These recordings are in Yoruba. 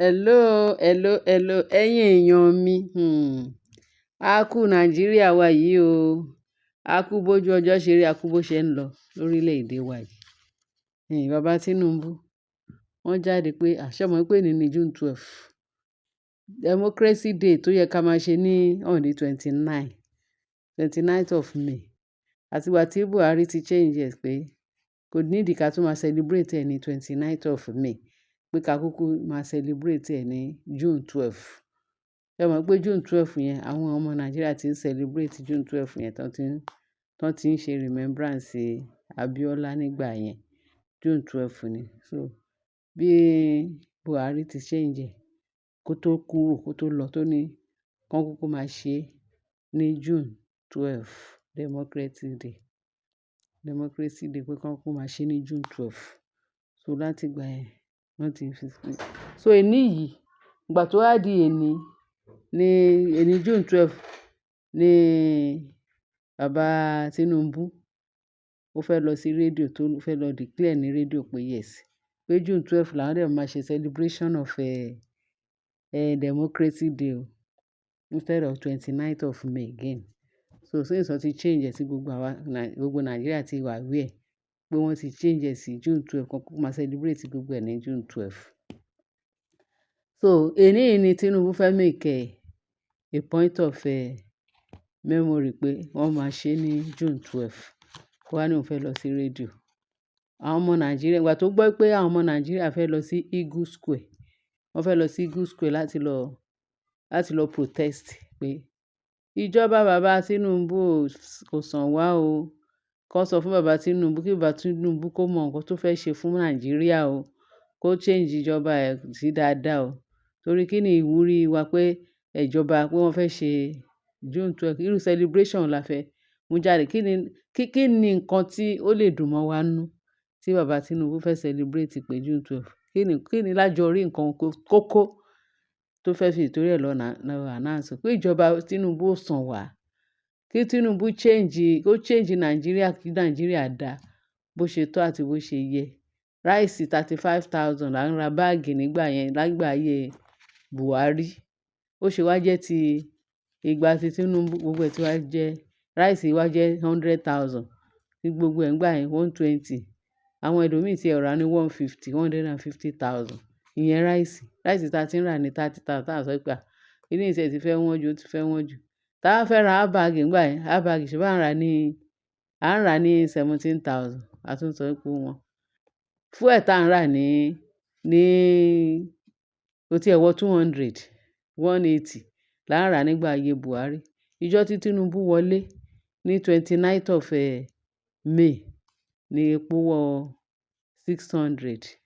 Hello, ẹ̀yin èèyàn mi. A kú Nàìjíríà wa yìí o. A kú bójú ọjọ́ ṣe rí, a kú bó ṣe ń lọ lórílẹ̀‐èdè wa yìí. Bàbá Tinubu, wọ́n jáde pé àṣẹ mọ̀ pé ní June 12 Democracy Day tó yẹ ká máa ṣe ní on the 29th of May. Àtìgbà tí Buhari ti change ẹ̀ pé kò nídìí ká tún máa celebrate ẹ̀ ní 29th of May, pé ká kúkú máa celebrate ẹ̀ ní June 12. Ẹ mọ̀ pé June 12 yẹn àwọn ọmọ Nàìjíríà ti ń celebrate June 12 yẹn tán ti ń ṣe remembrance Abiola nígbà yẹn. June 12 ni. So bí Buhari ti change ẹ̀ kó tó kúrò, kó tó lọ, tó ní kán kúkú máa ṣe ní June 12 Democracy Day pé kán kúkú máa ṣe ní June 12. So láti ìgbà yẹn wọ́n ti fi sí. So èní yìí, ìgbà tó wá di èní June 12 ni bàbá Tinubu ó fẹ́ lọ sí rédíò tó fẹ́ lọ declare ní rédíò pé yes, pé June 12 làwọn dẹ̀ máa ṣe celebration of Democracy Day o, instead of 29th of May again. So since wọ́n ti change ẹ̀ sí gbogbo Nàìjíríà ti wà aware pé wọ́n ti change ẹ̀ sí June 12 kan kúkú máa celebrate gbogbo ẹ̀ ní June 12. So èní yìí ni Tinubu fẹ́ make a point of memory pé wọ́n máa ṣe ní June 12. Ó wá ní òun fẹ́ lọ sí rédíò. Àwọn ọmọ Nàìjíríà, ìgbà tó gbọ́ pé àwọn ọmọ Nàìjíríà fẹ́ lọ sí Eagle Square, wọ́n fẹ́ lọ sí Eagle Square láti lọ protest pé ìjọba bàbá Tinubu kò sàn wá o. Kán sọ fún bàbá Tinubu kí bàbá Tinubu kó mọ nǹkan tó fẹ́ ṣe fún Nàìjíríà o, kó change ìjọba ẹ̀ sí dáadáa o. Torí kí ni ìwúrí wa pé ìjọba pé wọ́n fẹ́ ṣe June 12, irú celebration la fẹ́ mú jáde. Kí ni nǹkan tí ó lè dùn mọ́ wa nú tí bàbá Tinubu fẹ́ celebrate pé June 12? Kí ni lájọ rí nǹkan kókó tó fẹ́ fi ìtorí ẹ̀ lọ announce pé ìjọba Tinubu ò sàn wá. Kí Tinubu change Nàìjíríà, kí Nàìjíríà dá bó ṣe tọ́ àti bó ṣe yẹ. Ráìsì 35,000 là ń ra báàgì nígbà yẹn lágbàáyé Buhari. Ó ṣe wá jẹ́ ti ìgbà tí Tinubu gbogbo ẹ̀ tí wá jẹ́ ráìsì wá jẹ́ 100,000 tí gbogbo ẹ̀ ń gbà yẹn 120. Àwọn ẹlòmíì tí ẹ̀ rà ní 150, 150,000. Ìyẹn ráìsì tá a ti ń rà ní 30,000 tá a sọ pé ilé iṣẹ́ ti fẹ́ wọ́n jù, ó ti fẹ́ wọ́n jù. Tá a fẹ́ ra ábáàgì nígbà yẹn, ábáàgì ṣe bá ń rà ní 17,000. A tún sọ pé wọ́n. Fuel tá a ń rà kò tí ẹ̀ wọ 200, 180 là ń rà nígbà ayé Buhari. Ìjọ́ tí Tinubu wọlé ní 29th of May ni epo wọ 600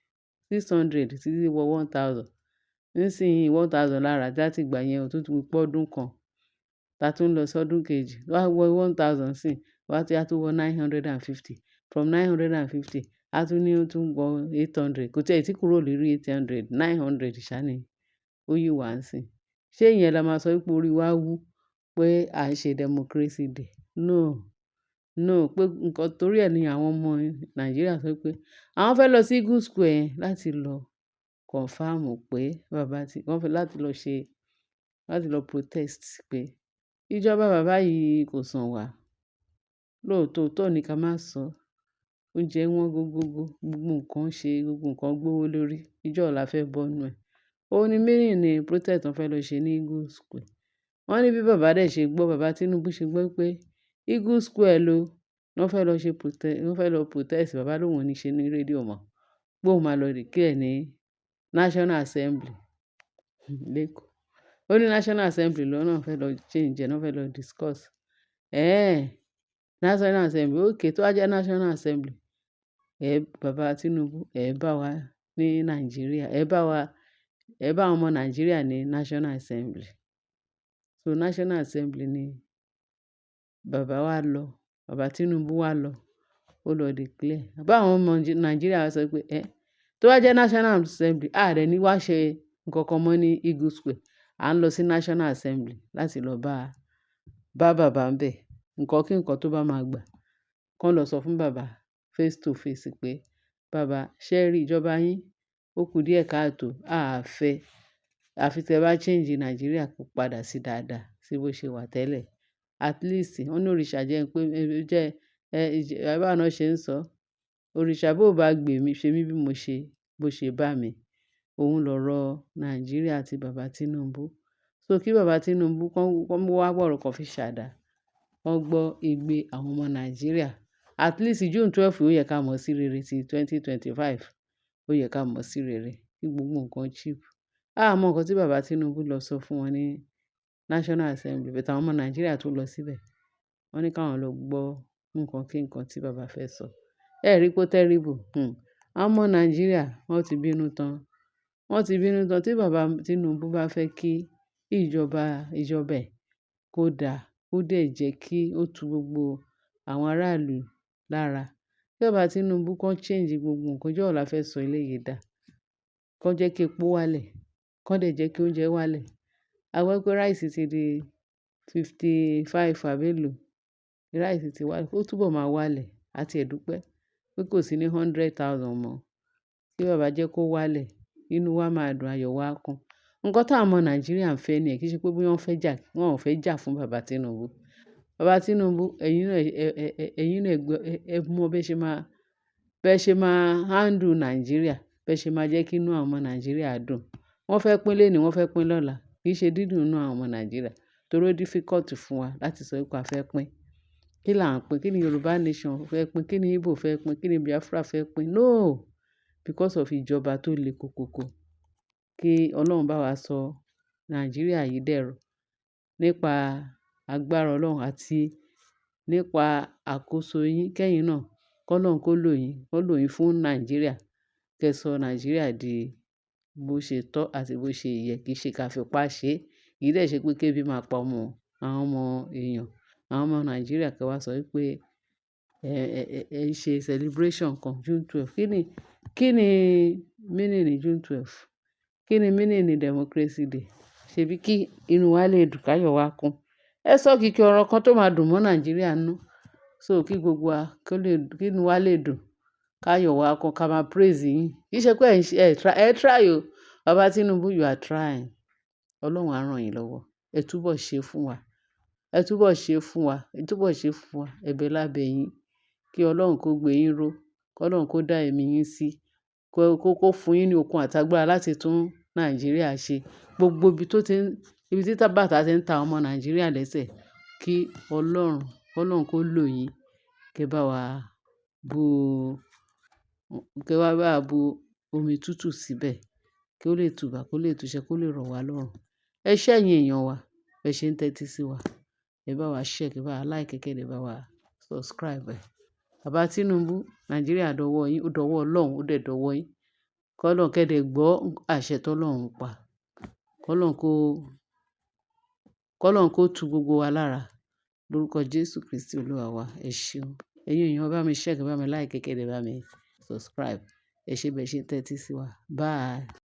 títí wọ 1,000. Nísìnyí 1,000 lára láti ìgbà yẹn ó tún ti pọ́ ọdún kan. Ta tún lọ sọ́dún kejì. Wá wọ 1,000 sí, wá tí a tún wọ 950. From 950, a tún ní ó tún wọ 800. Kò tí ẹ̀ tí kúrò lórí 800, 900 ṣá ni ó yí wá ń sìn. Ṣé ìyẹn la máa sọ pé orí wa wú pé à ń ṣe Democracy Day? No, pé nǹkan torí ẹ̀ ni àwọn ọmọ Nàìjíríà sọ pé àwọn fẹ́ lọ sí Eagle Square yẹn láti lọ confirm pé wọ́n fẹ́ láti lọ protest pé ìjọba bàbá yìí kò sàn wá. Lóòótọ́ ni ká má sọ. Oúnjẹ wọn gbogbo nǹkan gbówó lórí. Ìjọ́ la fẹ́ bọ́nu ẹ̀. Ó ní meaning ní protest wọ́n fẹ́ lọ ṣe ní Eagle Square. Wọ́n ní bí bàbá Tinubu ṣe gbọ́ pé Eagle Square wọ́n fẹ́ lọ protest. Bàbá lòun ò ní ṣe ní rédíò mọ́. Pé òun máa lọ declare ní National Assembly lẹ́kọ̀ọ́. Ó ní National Assembly lọ́nà fẹ́ lọ change ẹ̀, náà fẹ́ lọ discuss. National Assembly, okay, tó wá jẹ́ National Assembly. Bàbá Tinubu, bá wa ní Nàìjíríà, bá àwọn ọmọ Nàìjíríà ní National Assembly. So National Assembly ni bàbá Tinubu wá lọ. Ó lọ declare. Bá àwọn ọmọ Nàìjíríà sọ pé tó wá jẹ́ National Assembly, a dẹ̀ ní wá ṣe nǹkan kan mọ́ ní Eagle Square. À ń lọ sí National Assembly láti lọ bá bàbá ń bẹ̀. Nǹkan kí nǹkan tó bá máa gbà. Kán lọ sọ fún bàbá face to face pé bàbá ṣé rí ìjọba yín, ó kù díẹ̀ káàtó, a fẹ́. Àfi tẹ bá change Nàìjíríà kó padà sí dáadáa sí bó ṣe wà tẹ́lẹ̀. At least wọ́n ní òrìṣà jẹ́ pé jẹ́ báwo náà ṣe ń sọ, òrìṣà bó bá gbè mí ṣe mí bí mo ṣe bó ṣe bá mi. Òun lọ̀rọ̀ Nàìjíríà àti bàbá Tinubu. So kí bàbá Tinubu kán wá wọ̀rọ̀ kan fi ṣàdá, kán gbọ́ igbe àwọn ọmọ Nàìjíríà. At least June 12 ó yẹ ká mọ̀ sí rere ti 2025. Ó yẹ ká mọ̀ sí rere kí gbogbo nǹkan cheap. A mọ nǹkan tí bàbá Tinubu lọ sọ fún wọn ní National Assembly, but àwọn ọmọ Nàìjíríà tó lọ síbẹ̀. Wọ́n ní káwọn lọ gbọ́ nǹkan kí nǹkan tí bàbá fẹ́ sọ. Ẹ rí pé ó terrible. Àwọn ọmọ Nàìjíríà wọ́n ti bínú tán. Wọ́n ti bínú tán tí bàbá Tinubu bá fẹ́ kí ìjọba ẹ̀ kó dáa, kó dẹ̀ jẹ́ kí ó tu gbogbo àwọn aráàlú lára. Tí bàbá Tinubu kán change gbogbo nǹkan, ọjọ́ wo la fẹ́ sọ eléyìí dà. Kán jẹ́ kí epo wálẹ̀, kán dẹ̀ jẹ́ kí oúnjẹ wálẹ̀. A gbọ́ pé ráìsì ti di 55 àbí èlò. Ráìsì ti wálẹ̀, ó túbọ̀ máa wálẹ̀. A ti ẹ̀ dúpẹ́ pé kò sí ní 100,000 mọ́. Tí bàbá jẹ́ kó wálẹ̀, inú wa máa dùn, ayọ̀ wa á kún. Nǹkan táwọn ọmọ Nàìjíríà ń fẹ́ nìyẹn, kì í ṣe pé bóyá wọ́n ò fẹ́ jà fún bàbá Tinubu. Bàbá Tinubu, ẹ̀yin náà ẹ mọ bẹ́ ṣe máa handle Nàìjíríà, bẹ́ ṣe máa jẹ́ kí inú àwọn ọmọ Nàìjíríà dùn. Wọ́n fẹ́ pín lénìí, wọ́n fẹ́ pín lọ́la. Kì í ṣe dídùn inú àwọn ọmọ Nàìjíríà torí ó difficult fún wa láti sọ wípé a fẹ́ pín. Kí là ń pín? Kí ni Yorùbá nation fẹ́ pín? Kí ni Igbo fẹ́ pín? Kí ni Biafra fẹ́ pín? No! Because of ìjọba tó le koko. Kí Ọlọ́run bá wa sọ Nàìjíríà yìí dẹ̀rọ̀ nípa agbára Ọlọ́run àti nípa àkóso yín. Kẹ́yìn náà, k'Ọlọ́run kó lò yín fún Nàìjíríà. Kẹ́ sọ Nàìjíríà di bó ṣe tọ́ àti bó ṣe yẹ, kì í ṣe ká fipá ṣe. Kì í dẹ̀ ṣe pé kébi máa pa àwọn ọmọ èèyàn. Àwọn ọmọ Nàìjíríà kẹ́ wá sọ wípé ẹ ṣe celebration kan June 12. Kí ni meaning ní June 12? Kí ni meaning ní Democracy Day? Ṣebí kí inú wa lè dùn, káyọ̀ wa kún. Ẹ sọ kìkì ọ̀rọ̀ kan tó máa dùn mọ́ Nàìjíríà nínú. So kí gbogbo wa kí inú wa lè dùn, káyọ̀ wa kún, ká máa praise yín. Kì í ṣe pé ẹ try o. Bàbá Tinubu, you are trying. Ọlọ́run á ràn yín lọ́wọ́. Ẹ túbọ̀ ṣe fún wa. Ẹ túbọ̀ ṣe fún wa. Ẹ túbọ̀ ṣe fún wa. Ẹ̀bẹ̀ lábẹ́ yín. Kí Ọlọ́run kó gbé yín ró. Kí Ọlọ́run kó dá ẹ̀mí yín sí. Kó fún yín ní okun àtàgbàrà láti tún Nàìjíríà ṣe. Gbogbo ibi tí bàtà ti ń ta ọmọ Nàìjíríà lẹ́sẹ̀, kí Ọlọ́run kó lò yín. Kẹ́ bá wa bu omi tútù síbẹ̀. Kí ó lè tùbà, kó lè túṣẹ́, kó lè rọ̀ wá lọ́rùn. Ẹ ṣé ẹ̀yin èèyàn wa, bẹ́ ṣe ń tẹ́tí sí wa. Ẹ bá wa share, kẹ́ bá wa like, kẹ́ dẹ̀ bá wa subscribe. Bàbá Tinubu, Nàìjíríà dọ̀wọ́ yín, ó dọ̀wọ́ Ọlọ́run, ó dẹ̀ dọ̀wọ́ yín. K'Ọlọ́run kẹ́ dẹ̀ gbọ́ àṣẹ t'Ọlọ́run pa. K'Ọlọ́run kó tu gbogbo wa lára. Lórúkọ Jésù Kristi Olúwa wa. Ẹ ṣeun. Ẹ̀yin èèyàn, bá mi share, kẹ́ bá mi like, kẹ́ dẹ̀ bá mi subscribe. Ẹ ṣé bẹ́ ṣe ń tẹ́tí sí wa. Bye.